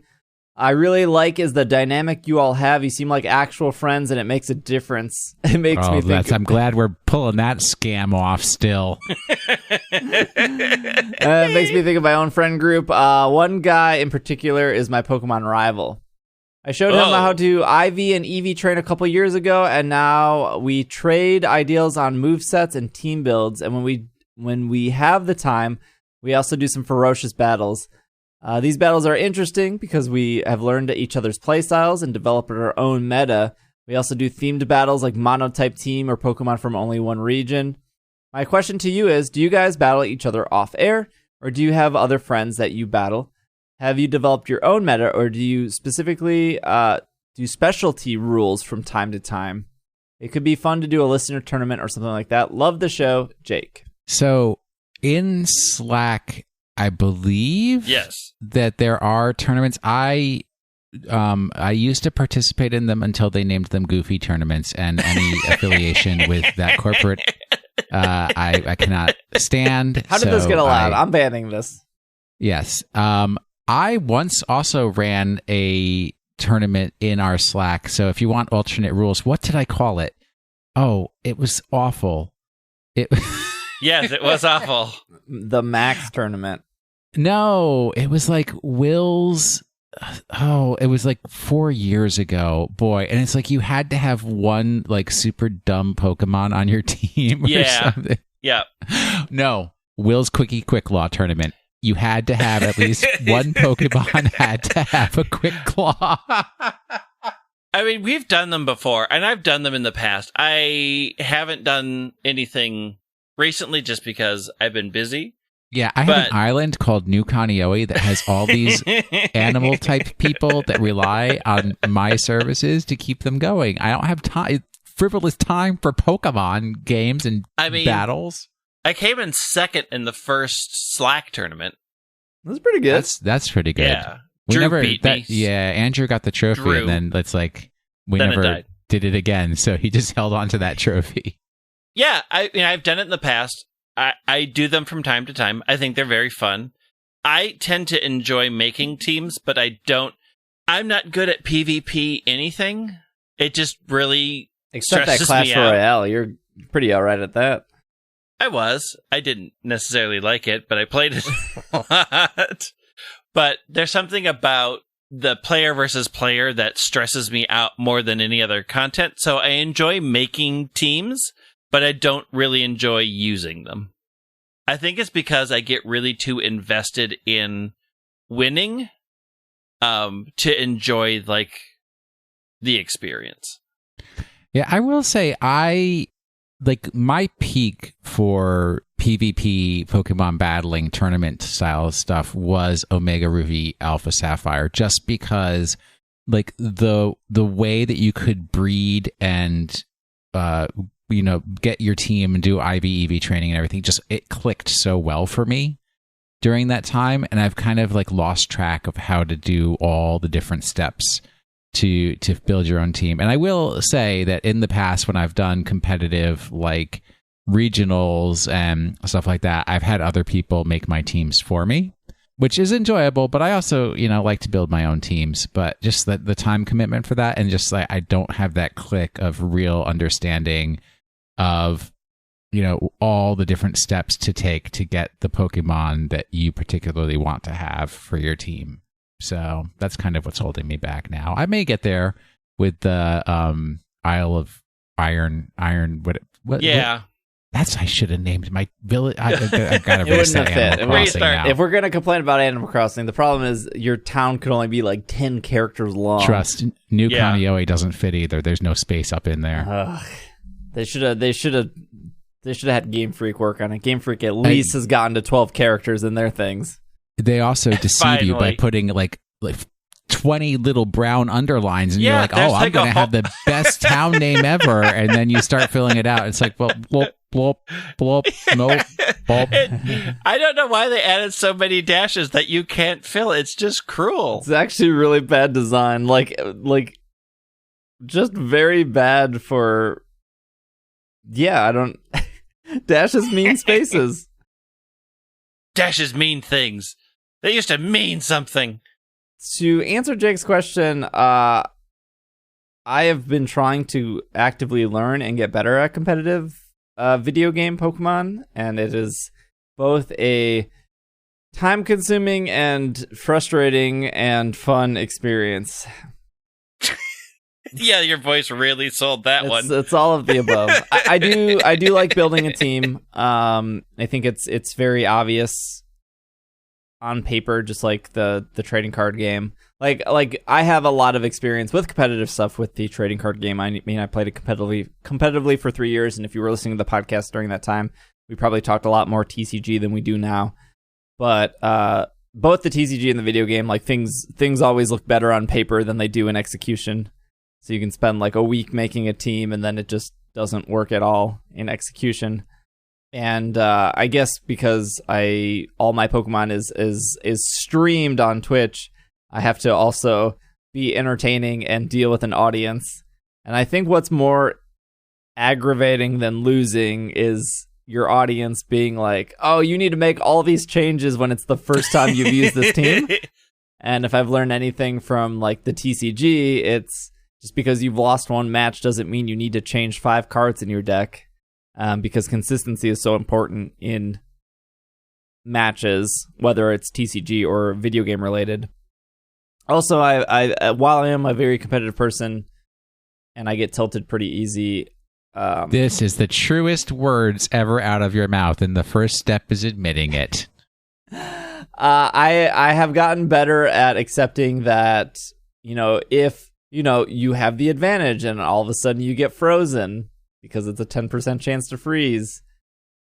I really like is the dynamic you all have. You seem like actual friends, and it makes a difference. It makes me think. I'm glad we're pulling that scam off still. It makes me think of my own friend group. One guy in particular is my Pokemon rival. I showed him how to IV and EV train a couple years ago, and now we trade ideals on movesets and team builds. And when we have the time, we also do some ferocious battles. These battles are interesting because we have learned each other's playstyles and developed our own meta. We also do themed battles like Monotype Team or Pokemon from only one region. My question to you is, do you guys battle each other off air, or do you have other friends that you battle? Have you developed your own meta, or do you specifically do specialty rules from time to time? It could be fun to do a listener tournament or something like that. Love the show, Jake." So in Slack, I believe that there are tournaments. I used to participate in them until they named them Goofy tournaments, and any affiliation with that corporate, I cannot stand. How did this get allowed? I'm banning this. Yes. I once also ran a tournament in our Slack. So if you want alternate rules, what did I call it? Oh, it was awful. Yes, it was awful. The Max tournament. No, it was like Will's. Oh, it was like 4 years ago, boy. And it's like you had to have one like super dumb Pokemon on your team or something. Yeah. No, Will's Quickie Quick Law tournament. You had to have at least one Pokemon had to have a Quick Claw. I mean, we've done them before, and I've done them in the past. I haven't done anything recently just because I've been busy. Yeah, I have an island called New Kaneohe that has all these animal-type people that rely on my services to keep them going. I don't have frivolous time for Pokemon games and battles. I came in second in the first Slack tournament. That's pretty good. That's pretty good. Yeah. Drew beat me. Yeah, Andrew got the trophy, and then it's like we never did it again, so he just held on to that trophy. Yeah, I've done it in the past. I do them from time to time. I think they're very fun. I tend to enjoy making teams, but I'm not good at PvP anything. It just really Except that stresses Clash me out. Royale, you're pretty alright at that. I didn't necessarily like it, but I played it a lot. But there's something about the player versus player that stresses me out more than any other content. So I enjoy making teams, but I don't really enjoy using them. I think it's because I get really too invested in winning to enjoy like the experience. Yeah, I will say my peak for PvP Pokemon battling tournament style stuff was Omega Ruby Alpha Sapphire, just because like the way that you could breed and get your team and do IV training and everything, just it clicked so well for me during that time, and I've kind of like lost track of how to do all the different steps to build your own team. And I will say that in the past, when I've done competitive like regionals and stuff like that, I've had other people make my teams for me, which is enjoyable, but I also, like to build my own teams. But just the time commitment for that, and just like I don't have that click of real understanding of all the different steps to take to get the Pokemon that you particularly want to have for your team. So that's kind of what's holding me back now. I may get there with the Isle of Iron. What? Yeah. I should have named my village. I've got to reset Animal Crossing now. If we're going to complain about Animal Crossing, the problem is your town could only be like 10 characters long. Trust, New Kaneohe doesn't fit either. There's no space up in there. They should have had Game Freak work on it. Game Freak at least has gotten to 12 characters in their things. They also deceive you by putting like 20 little brown underlines, and you're like, oh, I'm going to have the best town name ever. And then you start filling it out. It's like, well, blop, blop, blop, nope, blop. I don't know why they added so many dashes that you can't fill. It's just cruel. It's actually really bad design. Like just very bad for, I don't, dashes mean spaces. Dashes mean things. They used to mean something. To answer Jake's question, I have been trying to actively learn and get better at competitive video game Pokemon, and it is both a time-consuming and frustrating and fun experience. Yeah, your voice really sold that one. It's all of the above. I do like building a team. I think it's very obvious on paper, just like the trading card game. Like I have a lot of experience with competitive stuff with the trading card game. I mean, I played it competitively for 3 years, and if you were listening to the podcast during that time, we probably talked a lot more TCG than we do now. But both the TCG and the video game, like things always look better on paper than they do in execution. So you can spend like a week making a team, and then it just doesn't work at all in execution. And I guess because all my Pokemon is streamed on Twitch, I have to also be entertaining and deal with an audience. And I think what's more aggravating than losing is your audience being like, oh, you need to make all these changes when it's the first time you've used this team. And if I've learned anything from like the TCG, it's just because you've lost one match doesn't mean you need to change 5 cards in your deck. Because consistency is so important in matches, whether it's TCG or video game related. Also, I while I am a very competitive person and I get tilted pretty easy. This is the truest words ever out of your mouth, and the first step is admitting it. I have gotten better at accepting that, if, you have the advantage and all of a sudden you get frozen, because it's a 10% chance to freeze.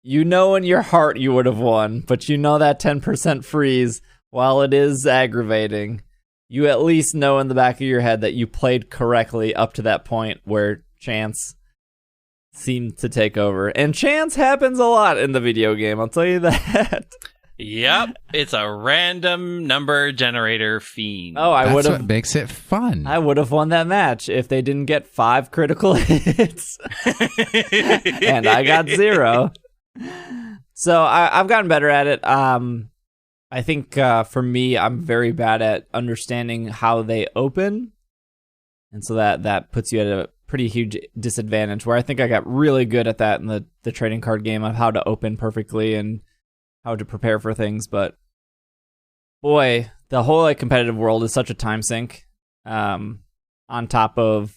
In your heart you would have won, but that 10% freeze, while it is aggravating, you at least know in the back of your head that you played correctly up to that point where chance seemed to take over. And chance happens a lot in the video game, I'll tell you that. Yep, it's a random number generator fiend. Oh, That's what makes it fun. I would have won that match if they didn't get 5 critical hits. And I got 0. So I've gotten better at it. I think for me, I'm very bad at understanding how they open. And so that puts you at a pretty huge disadvantage, where I think I got really good at that in the trading card game of how to open perfectly and how to prepare for things. But boy, the whole like competitive world is such a time sink. On top of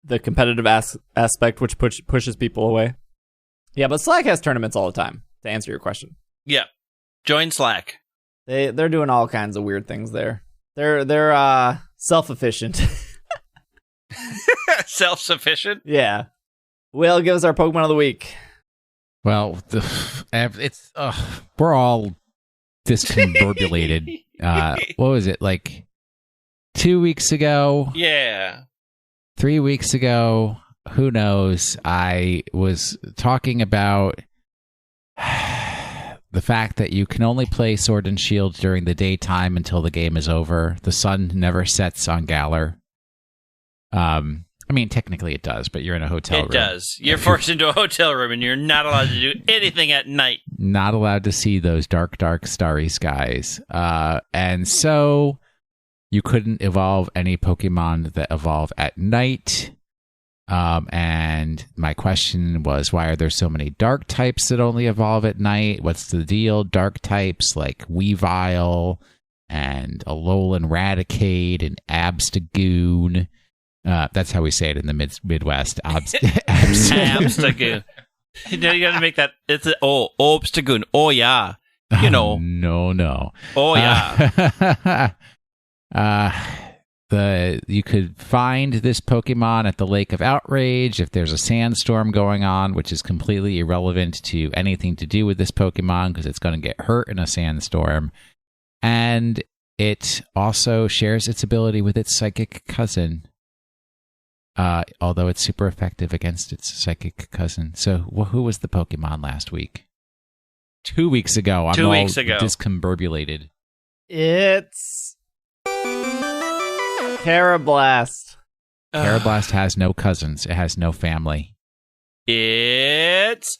the competitive aspect, which pushes people away. Yeah, but Slack has tournaments all the time. To answer your question, Yeah. Join Slack. they're doing all kinds of weird things there. They're self-efficient. Self-sufficient. Yeah. Will, give us our Pokemon of the week. Well, it's we're all discombobulated. What was it, like 2 weeks ago? Yeah. 3 weeks ago? Who knows? I was talking about the fact that you can only play Sword and Shield during the daytime until the game is over. The sun never sets on Galar. I mean, technically it does, but you're in a hotel room. It does. You're forced into a hotel room and you're not allowed to do anything at night. Not allowed to see those dark, dark, starry skies. And so you couldn't evolve any Pokemon that evolve at night. And my question was, why are there so many dark types that only evolve at night? What's the deal? Dark types like Weavile and Alolan Raticate and Abstagoon. That's how we say it in the Midwest. Abstagoon. You gotta make that. It's Obstagoon. Oh yeah. You know. No. Oh yeah. You could find this Pokemon at the Lake of Outrage if there's a sandstorm going on, which is completely irrelevant to anything to do with this Pokemon because it's going to get hurt in a sandstorm. And it also shares its ability with its psychic cousin. Although it's super effective against its psychic cousin. So, who was the Pokemon last week? 2 weeks ago. I'm 2 weeks ago. Discombobulated. It's Carablast. Carablast has no cousins. It has no family. It's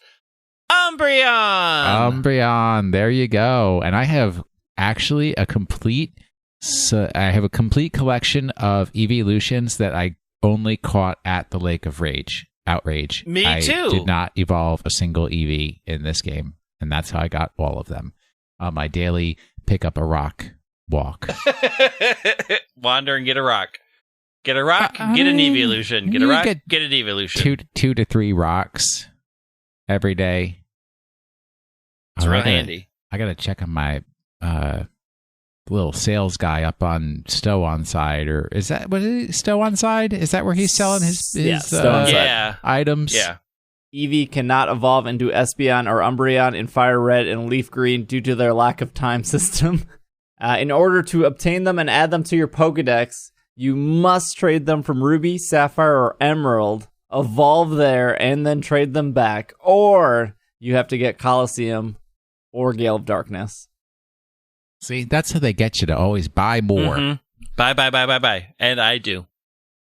Umbreon. Umbreon. There you go. And I have actually a complete collection of evolutions that I only caught at the Lake of Outrage. Me too. I did not evolve a single Eevee in this game, and that's how I got all of them. My daily pick up a rock walk. Wander and get a rock. Get a rock, get an evolution. Get a rock, get an evolution. Two to three rocks every day. It's real handy. I got to check on my little sales guy up on Stow Onside, or is that what is it, Stow Onside? Is that where he's selling his items? Yeah. Eevee cannot evolve into Espeon or Umbreon in Fire Red and Leaf Green due to their lack of time system. In order to obtain them and add them to your Pokedex, you must trade them from Ruby, Sapphire, or Emerald, evolve there, and then trade them back. Or you have to get Colosseum or Gale of Darkness. See, that's how they get you to always buy more. Mm-hmm. Buy. And I do.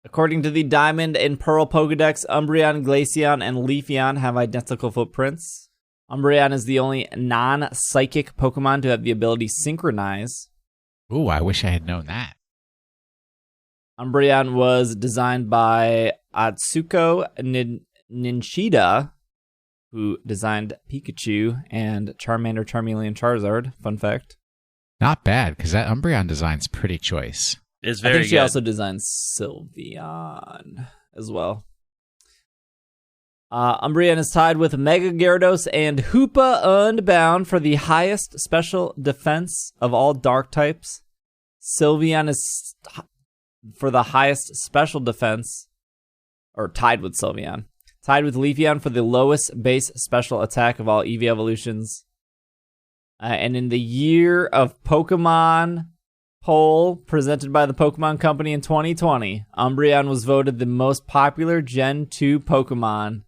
According to the Diamond and Pearl Pokedex, Umbreon, Glaceon, and Leafeon have identical footprints. Umbreon is the only non-psychic Pokemon to have the ability Synchronize. Ooh, I wish I had known that. Umbreon was designed by Atsuko Nishida, who designed Pikachu and Charmander, Charmeleon, Charizard. Fun fact. Not bad, because that Umbreon design's pretty choice. It's very I think she good. also designed Sylveon as well. Umbreon is tied with Mega Gyarados and Hoopa Unbound for the highest special defense of all dark types. Sylveon is for the highest special defense, or tied with Sylveon. Tied with Leafeon for the lowest base special attack of all Eevee evolutions. And in the Year of Pokemon poll presented by the Pokemon Company in 2020, Umbreon was voted the most popular Gen 2 Pokemon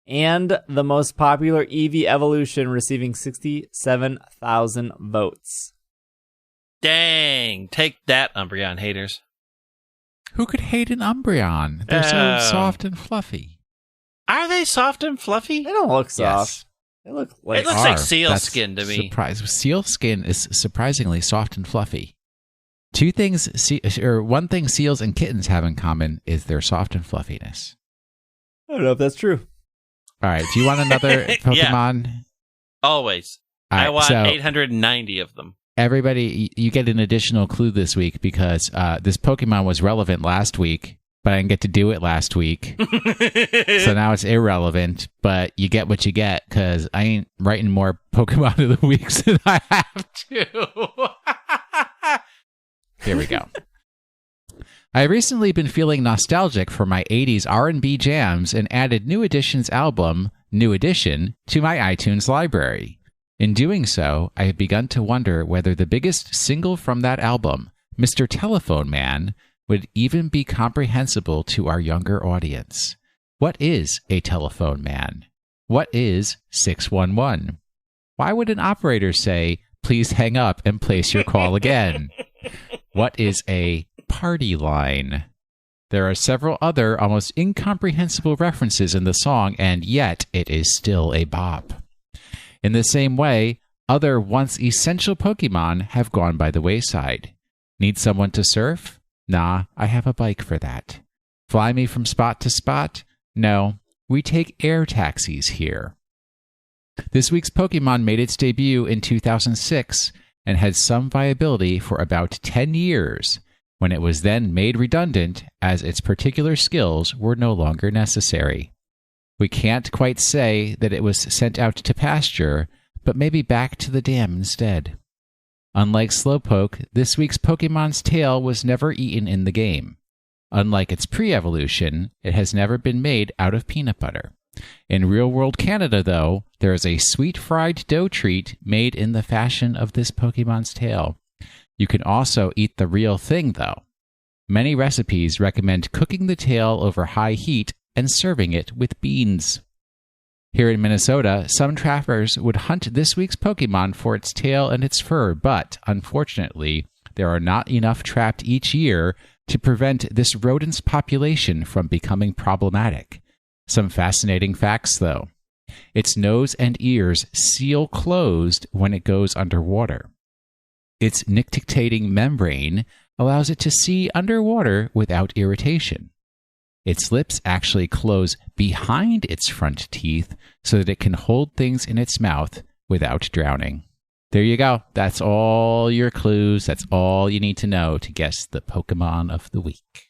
and the most popular Eevee evolution, receiving 67,000 votes. Dang. Take that, Umbreon haters. Who could hate an Umbreon? They're so soft and fluffy. Are they soft and fluffy? They don't look soft. Yes. They look like It looks like seal skin to me. Seal skin is surprisingly soft and fluffy. One thing seals and kittens have in common is their soft and fluffiness. I don't know if that's true. All right, do you want another Pokemon? Always. All right, I want so 890 of them. everybody, you get an additional clue this week because this Pokemon was relevant last week, but I didn't get to do it last week. So now it's irrelevant, but you get what you get because I ain't writing more Pokemon of the weeks than I have to. Here we go. I've recently been feeling nostalgic for my 80s R&B jams and added New Edition's album, New Edition, to my iTunes library. In doing so, I have begun to wonder whether the biggest single from that album, Mr. Telephone Man, would even be comprehensible to our younger audience. What is a telephone man? What is 611? Why would an operator say, please hang up and place your call again? What is a party line? There are several other almost incomprehensible references in the song, and yet it is still a bop. In the same way, other once essential Pokemon have gone by the wayside. Need someone to surf? Nah, I have a bike for that. Fly me from spot to spot? No, we take air taxis here. This week's Pokemon made its debut in 2006 and had some viability for about 10 years, when it was then made redundant as its particular skills were no longer necessary. We can't quite say that it was sent out to pasture, but maybe back to the dam instead. Unlike Slowpoke, this week's Pokemon's tail was never eaten in the game. Unlike its pre-evolution, it has never been made out of peanut butter. In real-world Canada, though, there is a sweet fried dough treat made in the fashion of this Pokemon's tail. You can also eat the real thing, though. Many recipes recommend cooking the tail over high heat and serving it with beans. Here in Minnesota, some trappers would hunt this week's Pokemon for its tail and its fur, but unfortunately, there are not enough trapped each year to prevent this rodent's population from becoming problematic. Some fascinating facts, though. Its nose and ears seal closed when it goes underwater. Its nictitating membrane allows it to see underwater without irritation. Its lips actually close behind its front teeth so that it can hold things in its mouth without drowning. There you go. That's all your clues. That's all you need to know to guess the Pokemon of the week.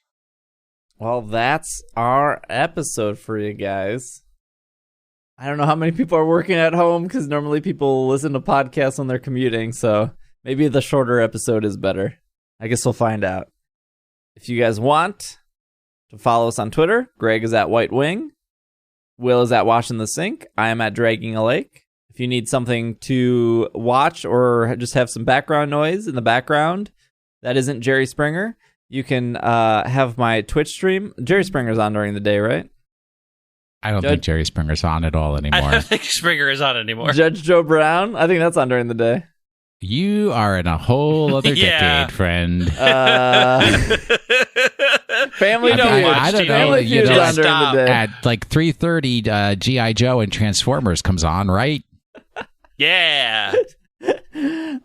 Well, that's our episode for you guys. I don't know how many people are working at home because normally people listen to podcasts when they're commuting, so maybe the shorter episode is better. I guess we'll find out. If you guys want to follow us on Twitter, Greg is at White Wing. Will is at Washing the Sink. I am at Dragging a Lake. If you need something to watch or just have some background noise in the background that isn't Jerry Springer, you can have my Twitch stream. Jerry Springer's on during the day, right? I don't think Jerry Springer's on at all anymore. I don't think Springer is on anymore. Judge Joe Brown? I think that's on during the day. You are in a whole other decade, friend. Family Feud. I don't know. Family Feud is on during the day. At like 3:30, G.I. Joe and Transformers comes on, right? Yeah.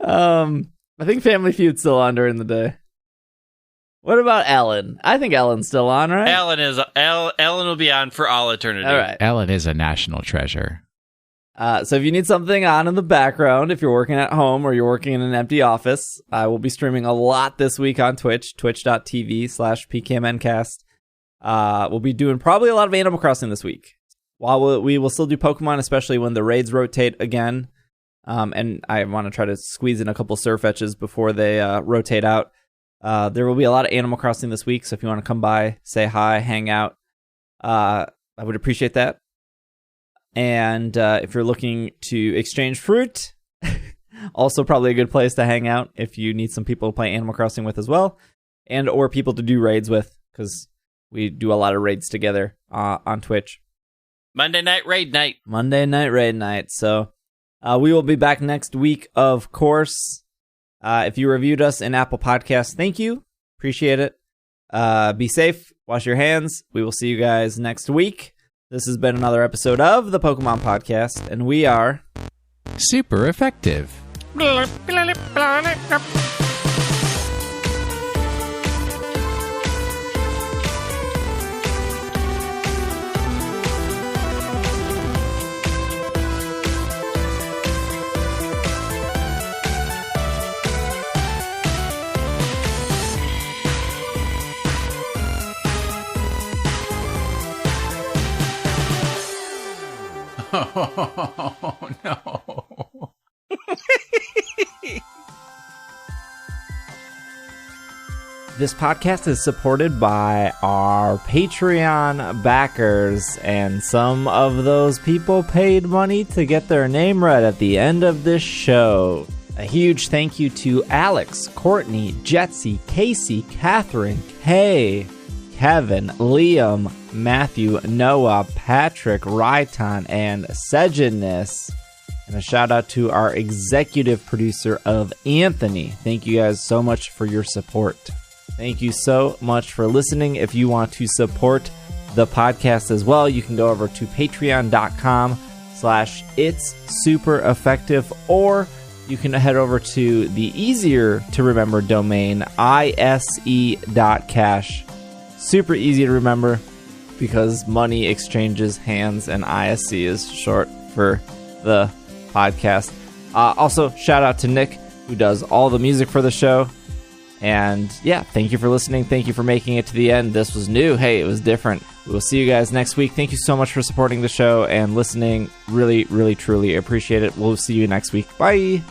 I think Family Feud's still on during the day. What about Ellen? I think Ellen's still on, right? Ellen will be on for all eternity. All right. Ellen is a national treasure. So if you need something on in the background, if you're working at home or you're working in an empty office, I will be streaming a lot this week on Twitch, twitch.tv/PKMNcast. We'll be doing probably a lot of Animal Crossing this week. While we will still do Pokemon, especially when the raids rotate again. And I want to try to squeeze in a couple surf etches before they rotate out. There will be a lot of Animal Crossing this week, so if you want to come by, say hi, hang out, I would appreciate that. And if you're looking to exchange fruit, also probably a good place to hang out if you need some people to play Animal Crossing with as well, and or people to do raids with, because we do a lot of raids together on Twitch. Monday night raid night. So we will be back next week, of course. If you reviewed us in Apple Podcasts, thank you. Appreciate it. Be safe. Wash your hands. We will see you guys next week. This has been another episode of the Pokemon Podcast, and we are super effective. Oh, no. This podcast is supported by our Patreon backers, and some of those people paid money to get their name read at the end of this show. A huge thank you to Alex, Courtney, Jetsy, Casey, Catherine, Kay, Kevin, Liam, Matthew, Noah, Patrick, Ryton, and Sejanus. And a shout out to our executive producer of Anthony. Thank you guys so much for your support. Thank you so much for listening. If you want to support the podcast as well, you can go over to patreon.com/itssupereffective, or you can head over to the easier to remember domain, ise.cash. Super easy to remember because money exchanges hands, and ISC is short for the podcast. Also, shout out to Nick, who does all the music for the show. And yeah, thank you for listening. Thank you for making it to the end. This was new. Hey, it was different. We will see you guys next week. Thank you so much for supporting the show and listening. Really, really, truly appreciate it. We'll see you next week. Bye.